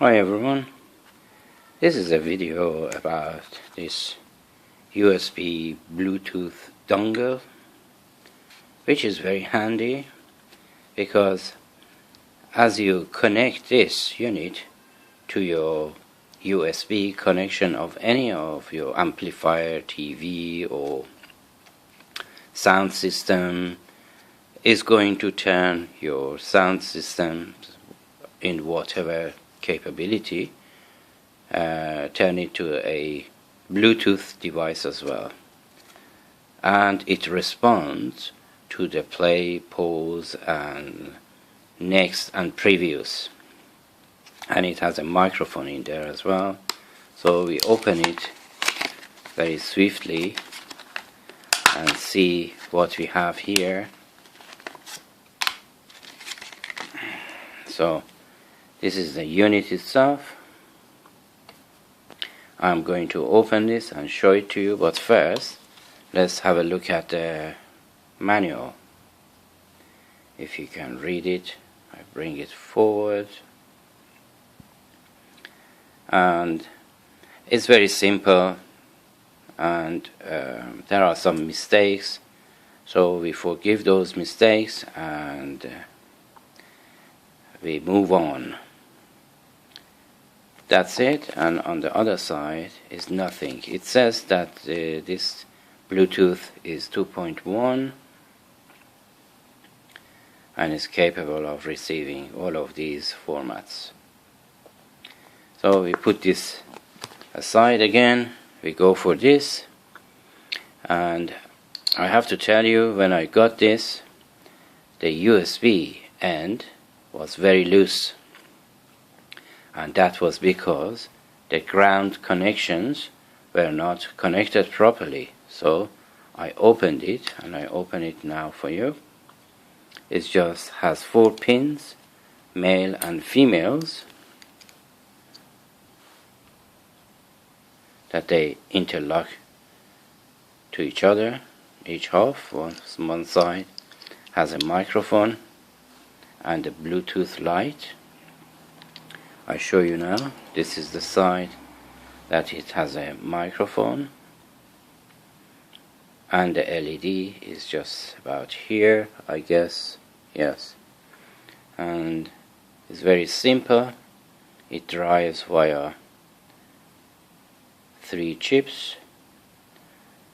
Hi everyone, this is a video about this USB Bluetooth dongle, which is very handy because as you connect this unit to your USB connection of any of your amplifier, TV or sound system, is going to turn your sound system in whatever capability, turn it to a Bluetooth device as well, and it responds to the play, pause and next and previous, and it has a microphone in there as well. So we open it very swiftly and see what we have here. So this is the unit itself. I'm going to open this and show it to you, but first let's have a look at the manual. If you can read it, I bring it forward, and it's very simple, and there are some mistakes, so we forgive those mistakes and we move on. That's it. And on the other side is nothing. It says that this Bluetooth is 2.1 and is capable of receiving all of these formats. So we put this aside again, we go for this, and I have to tell you, when I got this, the USB end was very loose, and that was because the ground connections were not connected properly. So I opened it, and I open it now for you. It just has 4 pins, male and females, that they interlock to each other. Each half, one side has a microphone and a Bluetooth light. I show you now. This is the side that it has a microphone, and the LED is just about here, I guess. Yes, and it's very simple. It drives via 3 chips.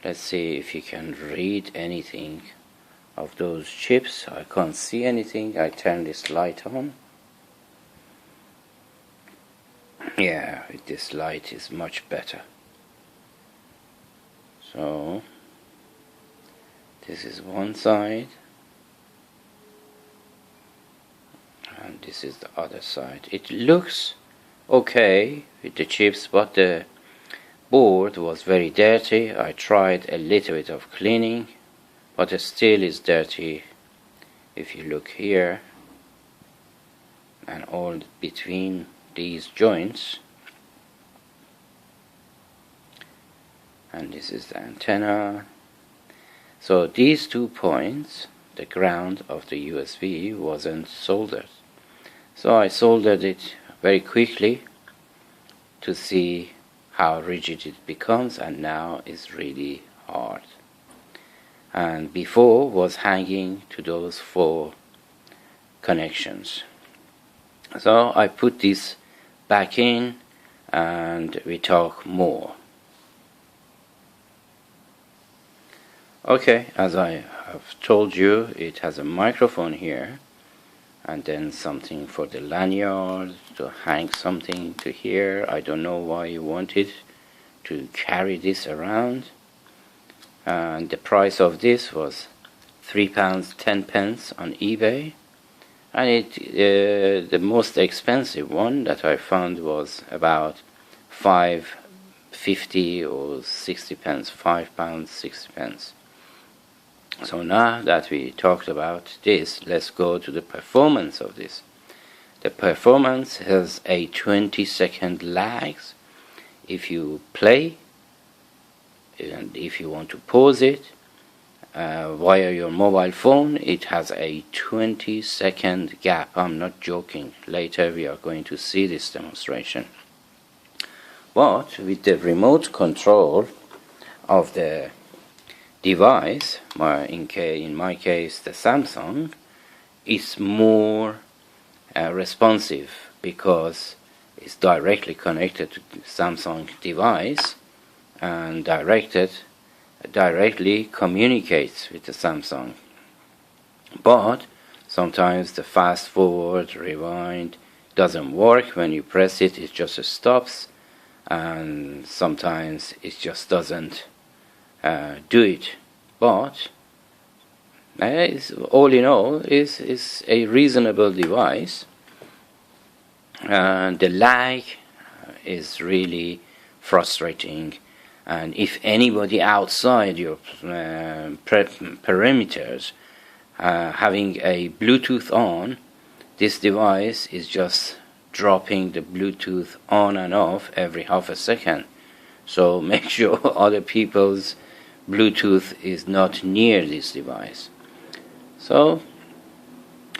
Let's see if you can read anything of those chips. I can't see anything. I turn this light on. Yeah, this light is much better. So this is one side and this is the other side. It looks okay with the chips, but the board was very dirty. I tried a little bit of cleaning, but it still is dirty. If you look here and all between these joints, and this is the antenna. So these 2 points, the ground of the USB wasn't soldered, so I soldered it very quickly to see how rigid it becomes, and now it's really hard, and before was hanging to those 4 connections. So I put this back in and we talk more. Okay, as I have told you, it has a microphone here, and then something for the lanyard to hang something to here. I don't know why you wanted to carry this around, and the price of this was £3.10 on eBay, and the most expensive one that I found was about £5.50 or 60 pence, £5 60 pence. So now that we talked about this, let's go to the performance of this. The performance has a 20-second lag if you play, and if you want to pause it, via your mobile phone, it has a 20-second gap. I'm not joking. Later we are going to see this demonstration. But with the remote control of the device, in my case the Samsung, is more responsive because it's directly connected to the Samsung device and directly communicates with the Samsung. But sometimes the fast forward, rewind doesn't work. When you press it, it just stops, and sometimes it just doesn't do it. But all in all, is a reasonable device, and the lag is really frustrating. And if anybody outside your perimeters having a Bluetooth on, this device is just dropping the Bluetooth on and off every half a second. So make sure other people's Bluetooth is not near this device. So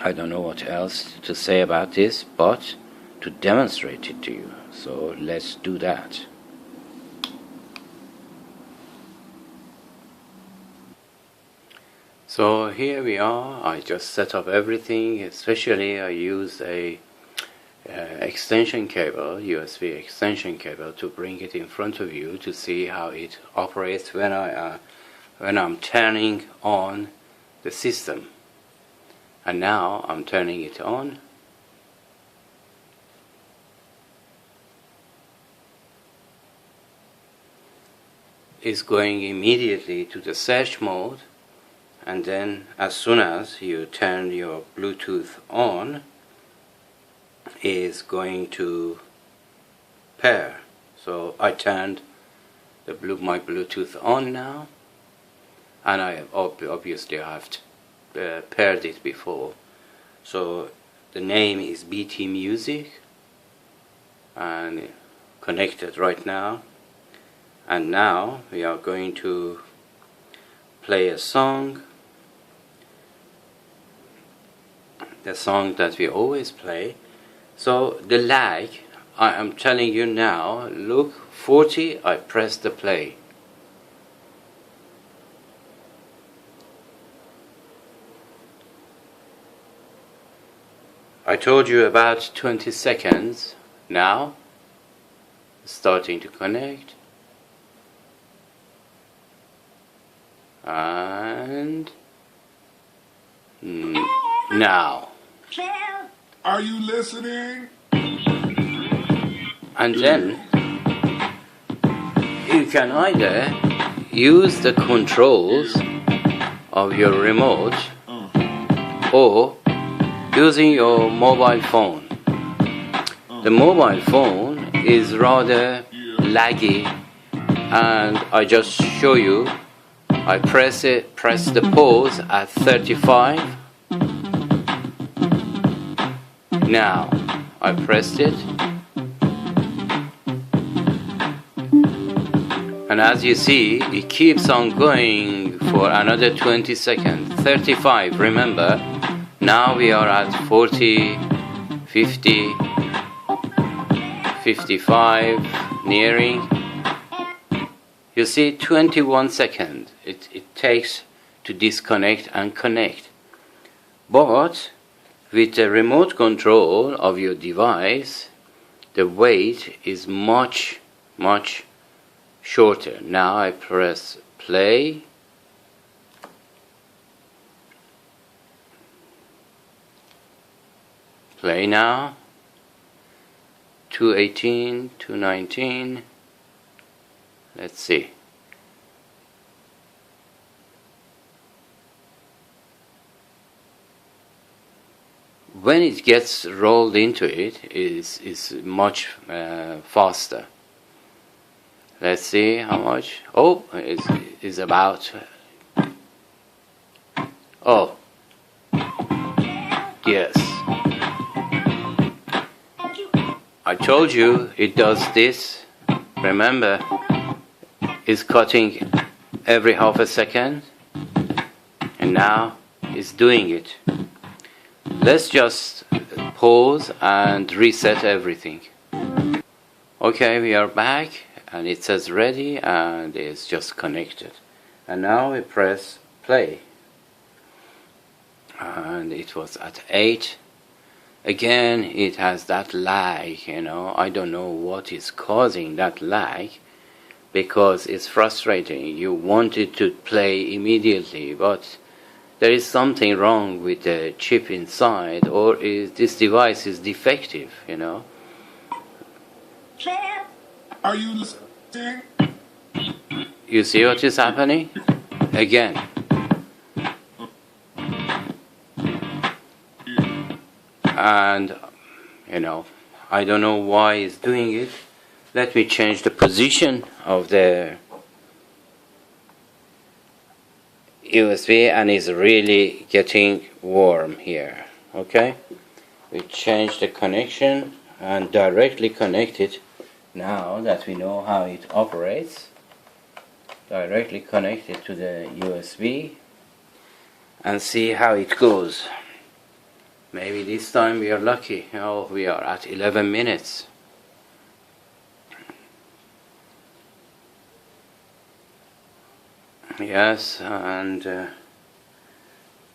I don't know what else to say about this, but to demonstrate it to you. So let's do that. So here we are. I just set up everything. Especially I used a extension cable, USB extension cable, to bring it in front of you to see how it operates when I'm turning on the system. And now I'm turning it on. It's going immediately to the search mode. And then as soon as you turn your Bluetooth on, is going to pair. So I turned my Bluetooth on now, and I obviously have paired it before. So the name is BT Music, and connected right now. And now we are going to play a song. The song that we always play. So the lag, I am telling you now, look, 40, I press the play. I told you about 20 seconds. Now starting to connect, and now. Are you listening? And then you can either use the controls of your remote or using your mobile phone. The mobile phone is rather laggy, and I just show you. I press the pause at 35. Now I pressed it, and as you see, it keeps on going for another 20 seconds. 35, remember. Now we are at 40, 50, 55, nearing. You see, 21 seconds it takes to disconnect and connect. But with the remote control of your device, the wait is much shorter. Now I press play. Play now. 218, 219. Let's see. When it gets rolled into it, is much faster. Let's see how much. Oh, is about. Oh, yes. I told you it does this. Remember, it's cutting every half a second. and now it's doing it. Let's just pause and reset everything. Okay, we are back and it says ready and it's just connected. And now we press play and it was at 8. Again, it has that lag, you know. I don't know what is causing that lag, because it's frustrating. You want it to play immediately, but there is something wrong with the chip inside, or this device is defective, you know. Are you listening? You see what is happening? Again. And, you know, I don't know why it's doing it. Let me change the position of the USB, and it's really getting warm here. Okay, we change the connection and directly connect it. Now that we know how it operates, directly connect it to the USB and see how it goes. Maybe this time we are lucky. Oh, we are at 11 minutes. Yes, and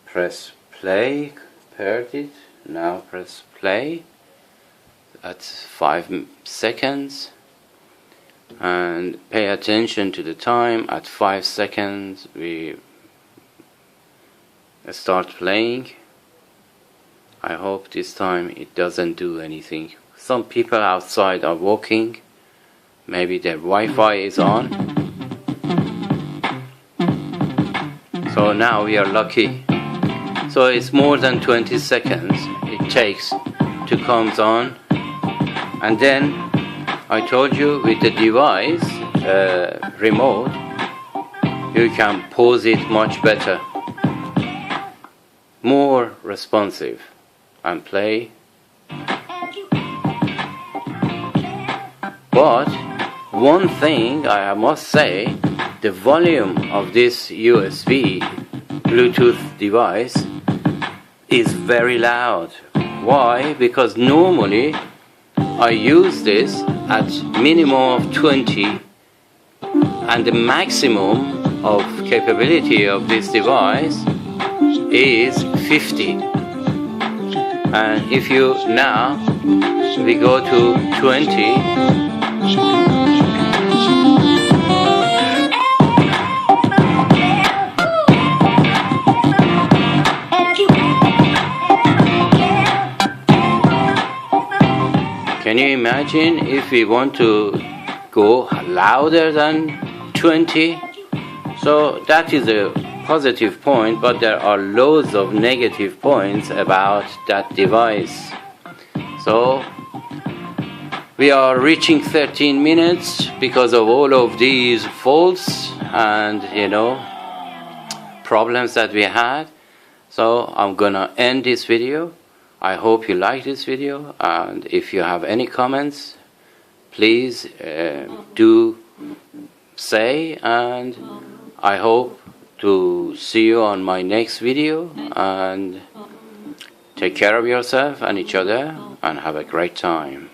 press play, paired it. Now press play at 5 seconds and pay attention to the time. At 5 seconds we start playing. I hope this time it doesn't do anything. Some people outside are walking. Maybe their Wi-Fi is on. So now we are lucky. So it's more than 20 seconds it takes to come on. And then I told you with the device remote, you can pause it much better, more responsive, and play. But one thing I must say, the volume of this USB Bluetooth device is very loud. Why? Because normally I use this at minimum of 20, and the maximum of capability of this device is 50. And if you now we go to 20, can you imagine if we want to go louder than 20? So that is a positive point, but there are loads of negative points about that device. So we are reaching 13 minutes because of all of these faults and, you know, problems that we had. So I'm gonna end this video. I hope you like this video, and if you have any comments, please do say, and I hope to see you on my next video, and take care of yourself and each other and have a great time.